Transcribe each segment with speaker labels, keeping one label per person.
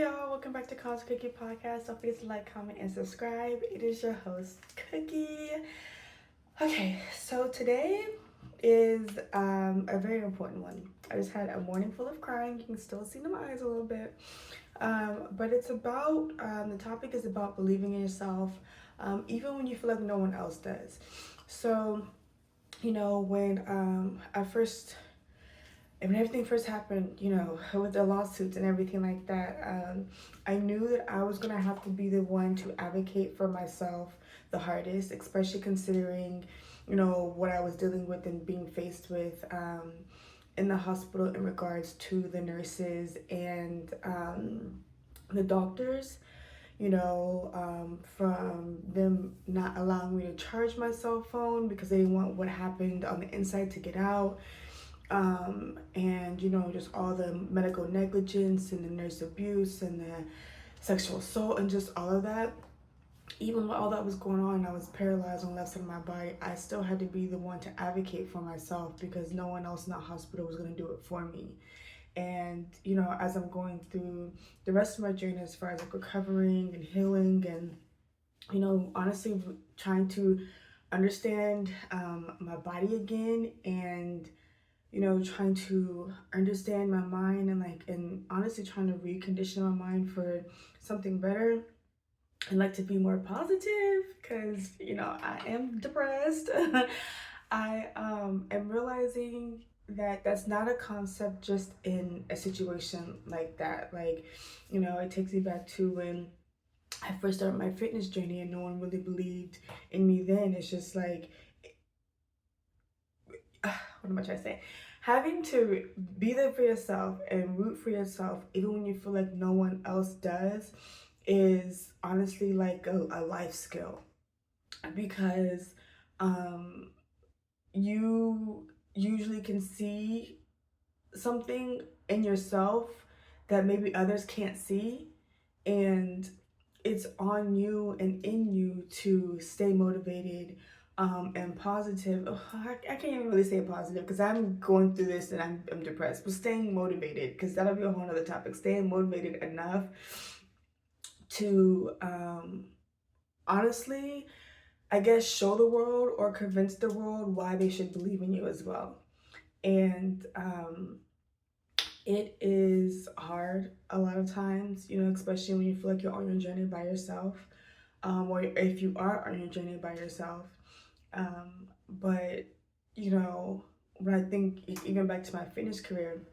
Speaker 1: y'all, welcome back to Cause Cookie Podcast. Don't forget to like, comment, and subscribe. It is your host, Cookie. Okay, so today is a very important one. I just had a morning full of crying. You can still see in my eyes a little bit. But it's about, the topic is about believing in yourself, even when you feel like no one else does. So, when I first and when everything first happened, with the lawsuits and everything like that, I knew that I was gonna have to be the one to advocate for myself the hardest, especially considering, what I was dealing with and being faced with in the hospital in regards to the nurses and the doctors. From them not allowing me to charge my cell phone because they didn't want what happened on the inside to get out, and just all the medical negligence and the nurse abuse and the sexual assault and just all of that. Even while all that was going on, I was paralyzed on the left side of my body. I still had to be the one to advocate for myself because no one else in that hospital was going to do it for me. And as I'm going through the rest of my journey, as far as like recovering and healing, and honestly trying to understand my body again, and trying to understand my mind, and honestly trying to recondition my mind for something better, and to be more positive because I am depressed. I am realizing that that's not a concept just in a situation like that. It takes me back to when I first started my fitness journey and no one really believed in me then. It's just like, what am I trying to say? Having to be there for yourself and root for yourself, even when you feel like no one else does, is honestly like a life skill, because you usually can see something in yourself that maybe others can't see, and it's on you and in you to stay motivated and positive. Oh, I can't even really say positive because I'm going through this and I'm depressed, but staying motivated, because that'll be a whole other topic. Staying motivated enough to honestly, I guess, show the world or convince the world why they should believe in you as well. And it is hard a lot of times, especially when you feel like you're on your journey by yourself, or if you are on your journey by yourself. But, when I think even back to my fitness career,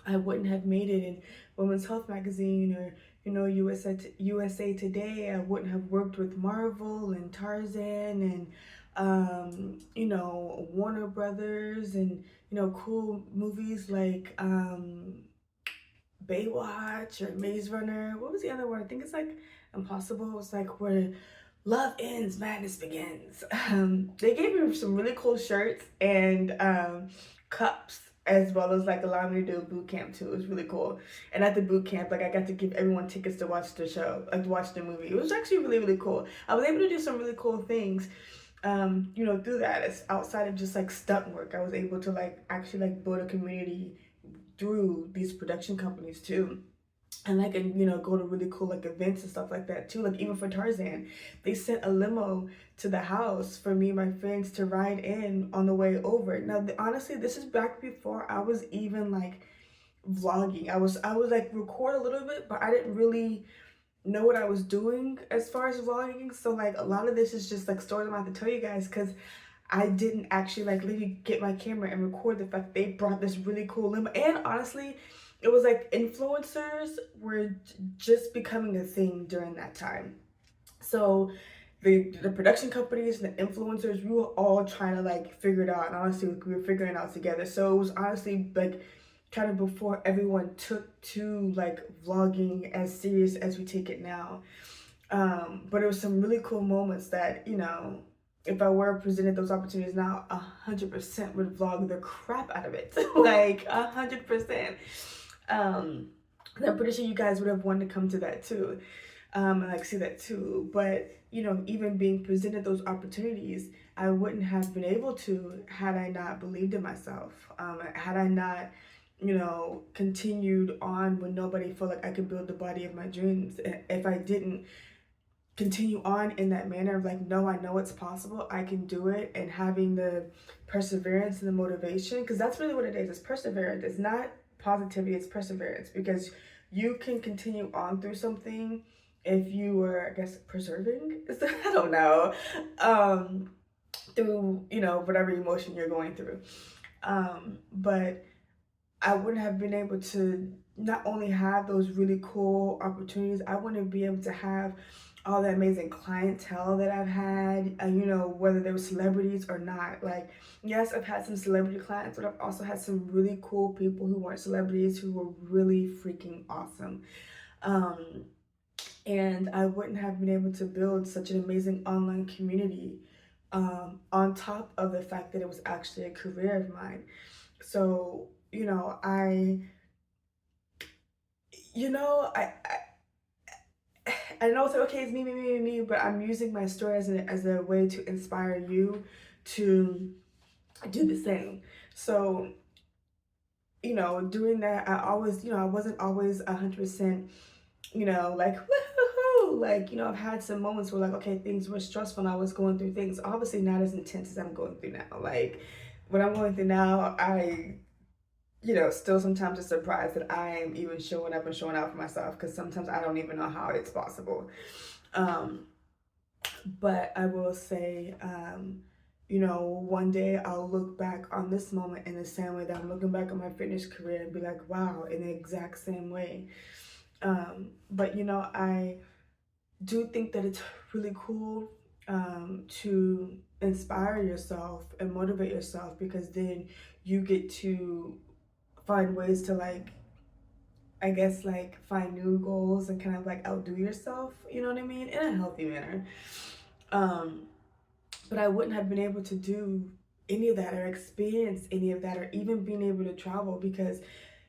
Speaker 1: I wouldn't have made it in Women's Health Magazine or, USA Today. I wouldn't have worked with Marvel and Tarzan and, Warner Brothers, and, cool movies like Baywatch or Maze Runner. What was the other one? I think it's like Impossible. It's like where love ends, madness begins. They gave me some really cool shirts and cups, as well as allowing me to do a boot camp too. It was really cool. And at the boot camp, I got to give everyone tickets to watch the show, to watch the movie. It was actually really, really cool. I was able to do some really cool things. Through that, it's outside of just stunt work. I was able to actually build a community through these production companies too, and go to really cool events and stuff like that too. Even for Tarzan, they sent a limo to the house for me and my friends to ride in on the way over. Now, honestly, this is back before I was even vlogging. I was record a little bit, but I didn't really know what I was doing as far as vlogging. So a lot of this is just stories I'm gonna have to tell you guys, because I didn't actually literally get my camera and record the fact they brought this really cool limo. And honestly, it was influencers were just becoming a thing during that time. So the production companies and the influencers, we were all trying to figure it out. And honestly, we were figuring it out together. So it was honestly kind of before everyone took to vlogging as serious as we take it now. But it was some really cool moments that, if I were presented those opportunities now, 100% would vlog the crap out of it. 100%. I'm pretty sure you guys would have wanted to come to that too, and see that too. But even being presented those opportunities, I wouldn't have been able to had I not believed in myself. Had I not continued on when nobody felt like I could build the body of my dreams. If I didn't continue on in that manner of like, no, I know it's possible, I can do it, and having the perseverance and the motivation, because that's really what it is. It's perseverance. It's not positivity, it's perseverance, because you can continue on through something if you were, I guess, preserving. I don't know. Through, whatever emotion you're going through. But I wouldn't have been able to not only have those really cool opportunities, I wouldn't be able to have all the amazing clientele that I've had, whether they were celebrities or not. Like, yes, I've had some celebrity clients, but I've also had some really cool people who weren't celebrities who were really freaking awesome. And I wouldn't have been able to build such an amazing online community, on top of the fact that it was actually a career of mine. So, I know it's like, okay, it's me, but I'm using my story as a way to inspire you to do the same. So, doing that, I always, I wasn't always 100%, like, woohoo, like, I've had some moments where like, okay, things were stressful and I was going through things, obviously not as intense as I'm going through now. Like, what I'm going through now, still sometimes just surprised that I am even showing up and showing out for myself, because sometimes I don't even know how it's possible. Um, but I will say, one day I'll look back on this moment in the same way that I'm looking back on my fitness career and be like, wow, in the exact same way. But I do think that it's really cool, to inspire yourself and motivate yourself, because then you get to find ways to, like, I guess, like, find new goals and kind of like outdo yourself, you know what I mean, in a healthy manner. Um, but I wouldn't have been able to do any of that or experience any of that or even being able to travel, because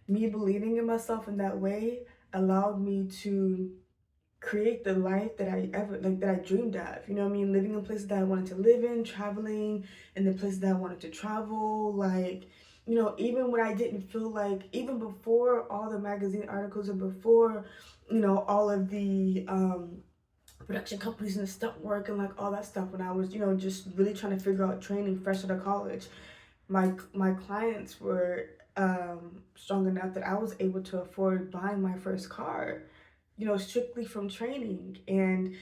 Speaker 1: me believing in myself in that way allowed me to create the life that I ever, like, that I dreamed of. You know what I mean? Living in places that I wanted to live in, traveling in the places that I wanted to travel, like, even when I didn't feel like, even before all the magazine articles and before, all of the production companies and stuff work and like all that stuff, when I was, just really trying to figure out training fresh out of college, my clients were strong enough that I was able to afford buying my first car, strictly from training. And,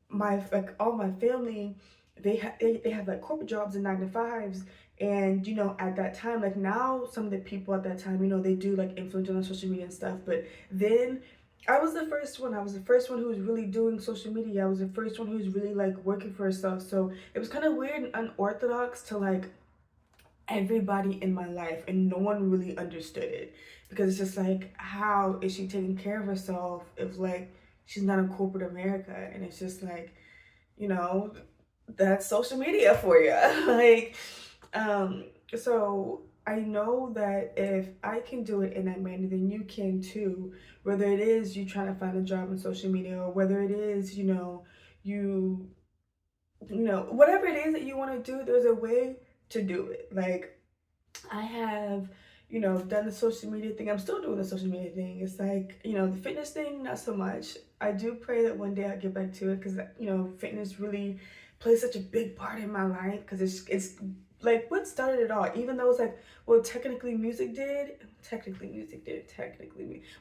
Speaker 1: my, like, all my family, they have like corporate jobs and 9 to 5s. And, at that time, like, now some of the people at that time, they do like influence on social media and stuff. But then I was the first one. I was the first one who was really doing social media. I was the first one who was really like working for herself. So it was kind of weird and unorthodox to like everybody in my life, and no one really understood it, because it's just like, how is she taking care of herself if like she's not in corporate America? And it's just like, you know that's social media for you. Like, so I know that if I can do it in that manner, then you can too. Whether it is you trying to find a job on social media, or whether it is, you whatever it is that you want to do, there's a way to do it. Like, I have, done the social media thing. I'm still doing the social media thing. It's like, the fitness thing, not so much. I do pray that one day I'll get back to it, because, fitness really plays such a big part in my life, because it's like what started it all. Even though it's like, well, technically music did.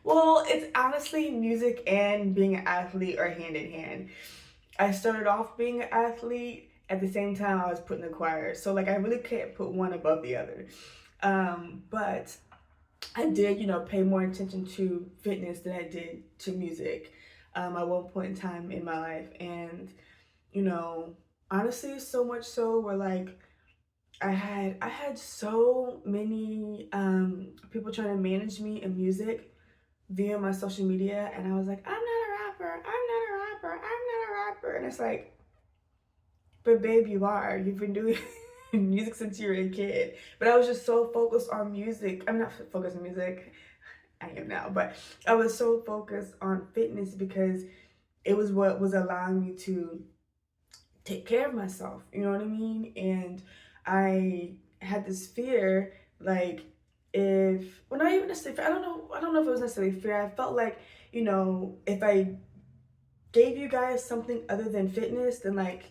Speaker 1: Well, it's honestly music and being an athlete are hand in hand. I started off being an athlete at the same time I was put in the choir. So like I really can't put one above the other. But I did, pay more attention to fitness than I did to music, at one point in time in my life. And, you know, honestly, so much so where like I had so many people trying to manage me in music via my social media, and I was like, I'm not a rapper, I'm not a rapper, I'm not a rapper. And it's like, but babe, you are. You've been doing music since you were a kid. But I was just so focused on music. I'm not focused on music. I am now, but I was so focused on fitness because it was what was allowing me to take care of myself. You know what I mean? And I had this fear, like, if, well, not even necessarily fear, I don't know if it was necessarily fear. I felt like, you know, if I gave you guys something other than fitness, then like,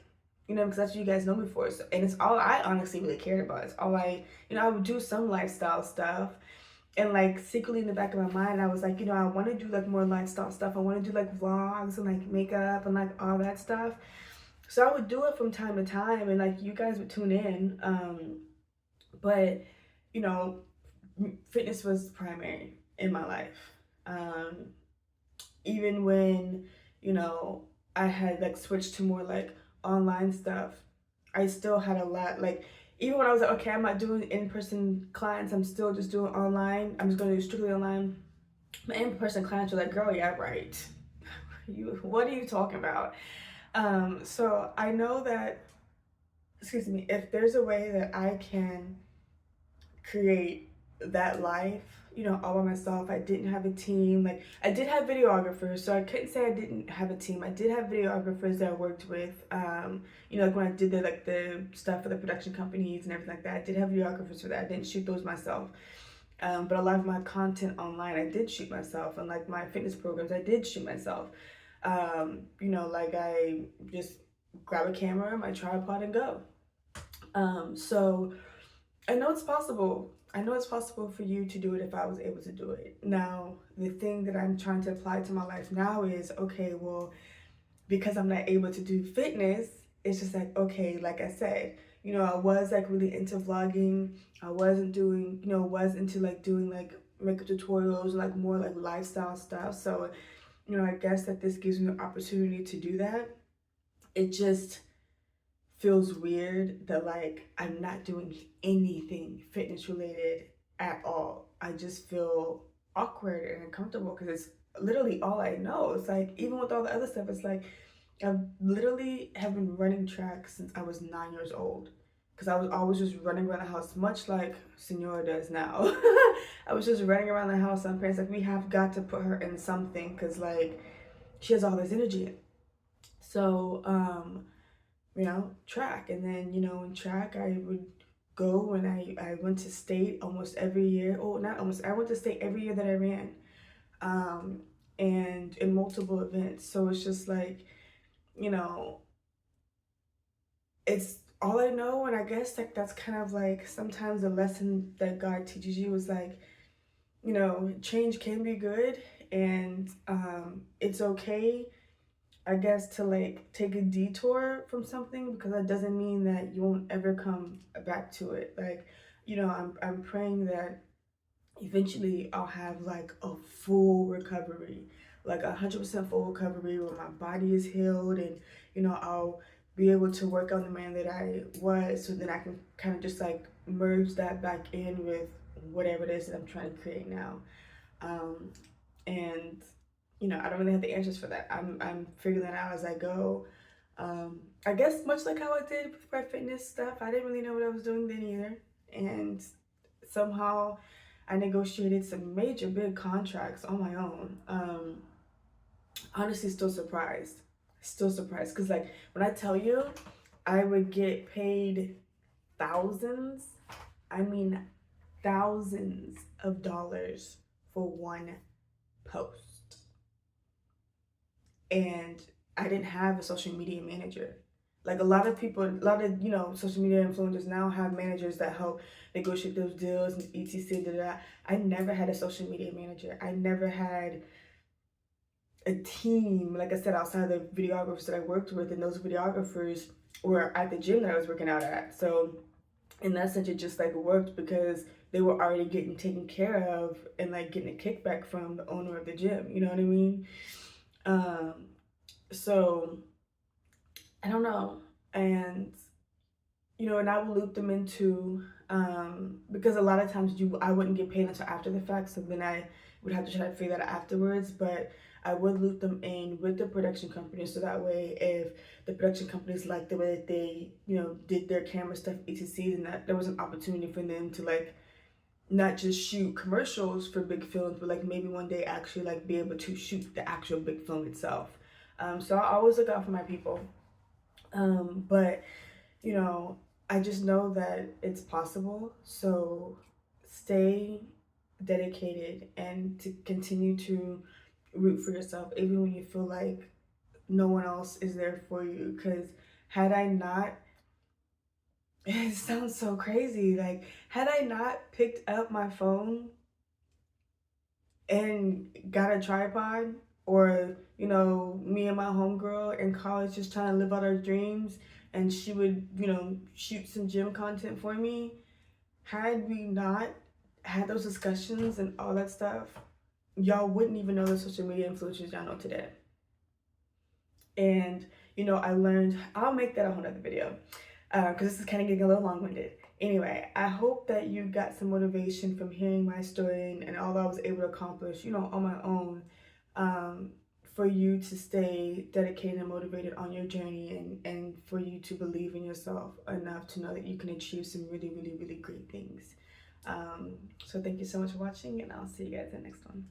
Speaker 1: you know, because that's what you guys know me for. So, and it's all I honestly really cared about. It's all I, you know, I would do some lifestyle stuff. And like secretly in the back of my mind, I was like, you know, I want to do like more lifestyle stuff. I want to do like vlogs and like makeup and like all that stuff. So I would do it from time to time, and like you guys would tune in. But you know, fitness was primary in my life. Um, Even when, you know, I had like switched to more like online stuff, I still had a lot like, even when I was like, okay, I'm not doing in-person clients, I'm still just doing online. I'm just gonna do strictly online. My in-person clients were like, girl, yeah, right. What are you talking about? So I know that, excuse me, if there's a way that I can create that life, you know, all by myself. I didn't have a team. Like, I did have videographers, so I couldn't say I didn't have a team. I did have videographers that I worked with. You know, like when I did the stuff for the production companies and everything like that, I did have videographers for that. I didn't shoot those myself. But a lot of my content online, I did shoot myself, and like my fitness programs, I did shoot myself. You know, like I just grab a camera, my tripod, and go. So I know it's possible. I know it's possible for you to do it if I was able to do it. Now, the thing that I'm trying to apply to my life now is, okay, well, because I'm not able to do fitness, it's just like, okay, like I said, you know, I was like really into vlogging. I wasn't doing, you know, was into like doing like makeup tutorials, like more like lifestyle stuff. So, you know, I guess that this gives me an opportunity to do that. It just feels weird that like I'm not doing anything fitness related at all. I just feel awkward and uncomfortable because it's literally all I know. It's like even with all the other stuff, it's like I literally have been running track since I was 9 years old. Because I was always just running around the house, much like Senora does now. I was just running around the house. And my parents like, we have got to put her in something because like she has all this energy. So you know, track. And then, you know, in track, I would go and I went to state almost every year. Oh, not almost, I went to state every year that I ran, um, and in multiple events. So it's just like, you know, it's all I know. And I guess like that's kind of like sometimes the lesson that God teaches you is like, you know, change can be good, and it's okay, I guess, to like take a detour from something, because that doesn't mean that you won't ever come back to it. Like, you know, I'm praying that eventually I'll have like a full recovery, like 100% full recovery where my body is healed, and you know, I'll be able to work on the man that I was, so then I can kind of just like merge that back in with whatever it is that I'm trying to create now. Um, and you know, I don't really have the answers for that. I'm figuring that out as I go. I guess much like how I did with my fitness stuff, I didn't really know what I was doing then either, and somehow I negotiated some major big contracts on my own. Honestly, still surprised, because like when I tell you, I would get paid thousands. I mean, thousands of dollars for one post. And I didn't have a social media manager. Like a lot of people, a lot of, you know, social media influencers now have managers that help negotiate those deals and etc. Da, da, da. I never had a social media manager. I never had a team, like I said, outside of the videographers that I worked with, and those videographers were at the gym that I was working out at. So in that sense, it just like worked because they were already getting taken care of and like getting a kickback from the owner of the gym. You know what I mean? Um, so I don't know. And you know, and I will loop them into, because a lot of times I wouldn't get paid until after the fact, so then I would have to try to figure that out afterwards. But I would loop them in with the production company, so that way if the production companies like the way that they, you know, did their camera stuff, etc., then that there was an opportunity for them to like not just shoot commercials for big films, but like maybe one day actually like be able to shoot the actual big film itself. So I always look out for my people. But you know, I just know that it's possible. So stay dedicated and to continue to root for yourself, even when you feel like no one else is there for you. Because had I not, it sounds so crazy, like, had I not picked up my phone and got a tripod, or me and my homegirl in college just trying to live out our dreams, and she would shoot some gym content for me, had we not had those discussions and all that stuff, y'all wouldn't even know the social media influencers y'all know today. And I learned, I'll make that a whole nother video, because this is kind of getting a little long-winded. Anyway, I hope that you got some motivation from hearing my story and all I was able to accomplish, on my own, for you to stay dedicated and motivated on your journey, and for you to believe in yourself enough to know that you can achieve some really, really, really great things. So thank you so much for watching, and I'll see you guys in the next one.